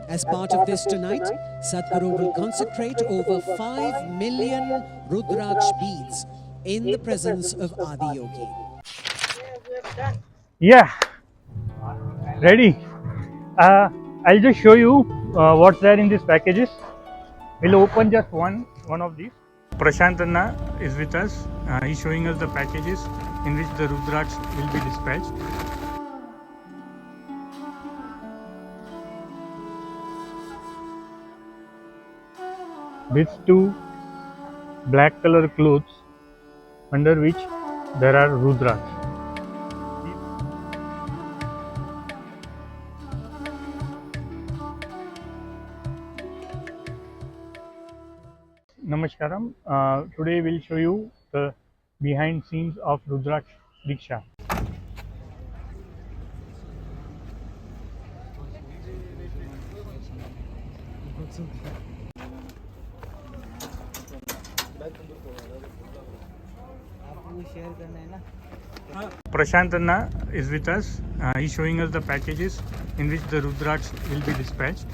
As part of this tonight, Sadhguru will consecrate over 5 million Rudraksh beads in the presence of Adiyogi. Yeah, ready. I'll just show you what's there in these packages. We'll open just one of these. Prashant Anna is with us. He's showing us the packages in which the Rudraksh will be dispatched. These two black color clothes under which there are Rudraksh. Namaskaram. Today we'll show you the behind scenes of Rudraksh Diksha. Prashant Anna is with us. He's showing us the packages in which the Rudraksh will be dispatched.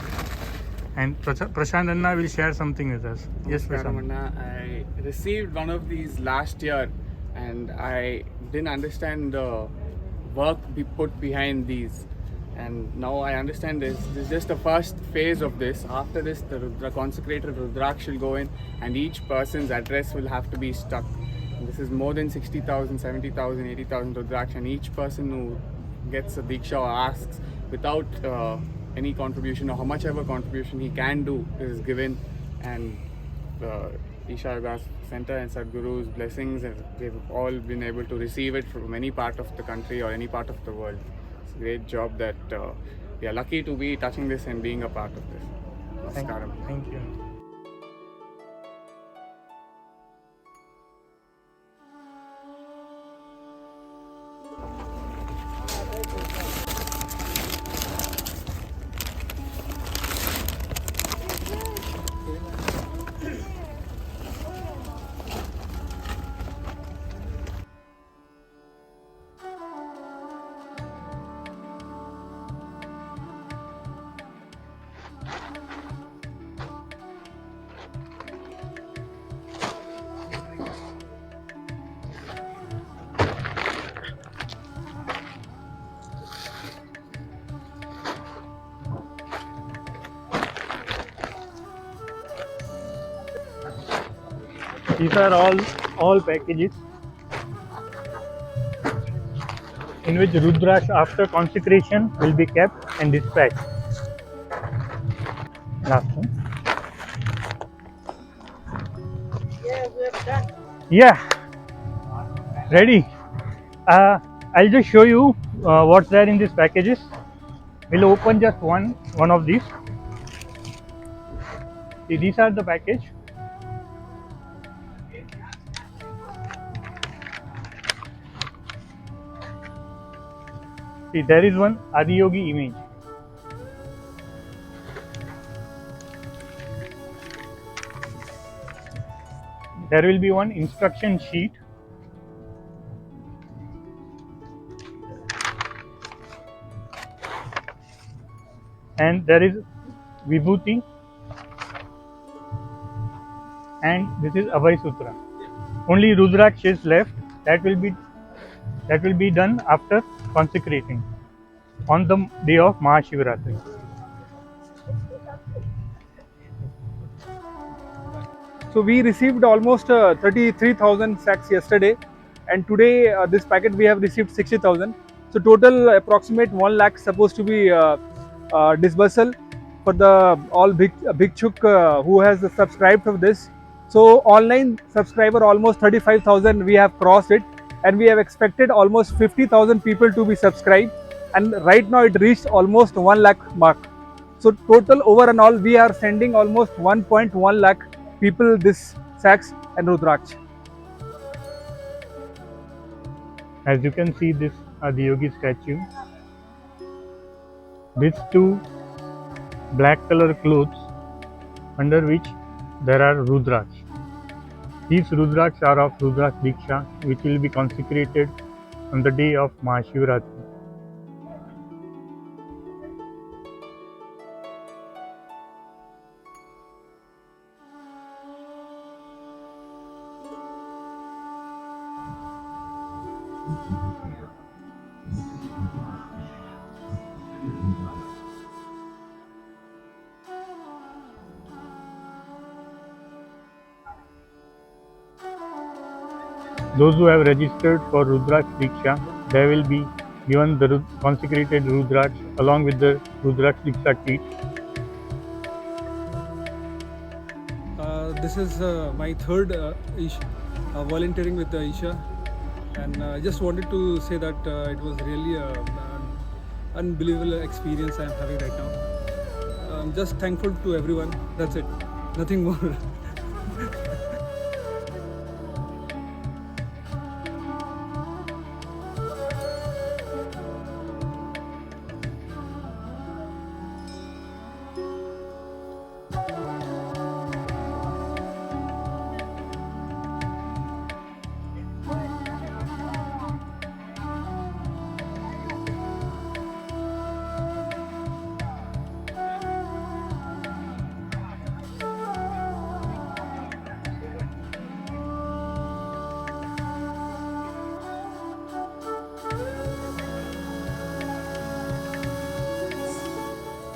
And Prashant Anna will share something with us. Yes, Prashant. Anna, I received one of these last year and I didn't understand the work we put behind these. And now I understand this. This is just the first phase of this. After this, the consecrated Rudraksh will go in and each person's address will have to be stuck. And this is more than 60,000, 70,000, 80,000 Rudraksh, and each person who gets a Diksha or asks without any contribution or how much ever contribution he can do is given, and Isha Center and Sadhguru's blessings, and they've all been able to receive it from any part of the country or any part of the world. It's a great job that we are lucky to be touching this and being a part of this. Namaskaram. Thank you. These are all packages in which Rudraksh after consecration will be kept and dispatched. Last one. Yeah, we have done. Yeah, ready. I'll just show you what's there in these packages. We'll open just one of these. See, these are the package. See, there is one Adiyogi image. There will be one instruction sheet. And there is Vibhuti. And this is Abhaya Sutra. Only Rudraksh is left. That will be done after consecrating on the day of Mahashivratri. So we received almost 33,000 sacks yesterday, and today this packet we have received 60,000. So total approximate 1 lakh supposed to be disbursal for the all bhikshuk who has subscribed for this. So online subscriber almost 35,000 we have crossed it, and we have expected almost 50,000 people to be subscribed, and right now it reached almost 1 lakh mark. So total over and all we are sending almost 1.1 lakh people this sacks and Rudraksh. As you can see, this Adiyogi statue. These two black color clothes under which there are Rudraksh. These Rudraksh are of Rudrakshadiksha, which will be consecrated on the day of Mahashivratri. Those who have registered for rudrakshadiksha, they will be given the consecrated Rudraksh along with the rudrakshadiksha kit. This is my third volunteering with Isha, and I just wanted to say that it was really an unbelievable experience I am having right now. I'm just thankful to everyone. That's it. Nothing more.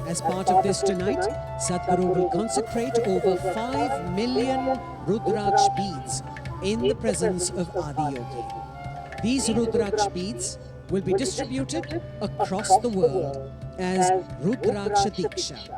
As part of this tonight, Sadhguru will consecrate over 5 million Rudraksh beads in the presence of Adiyogi. These Rudraksh beads will be distributed across the world as rudrakshadiksha.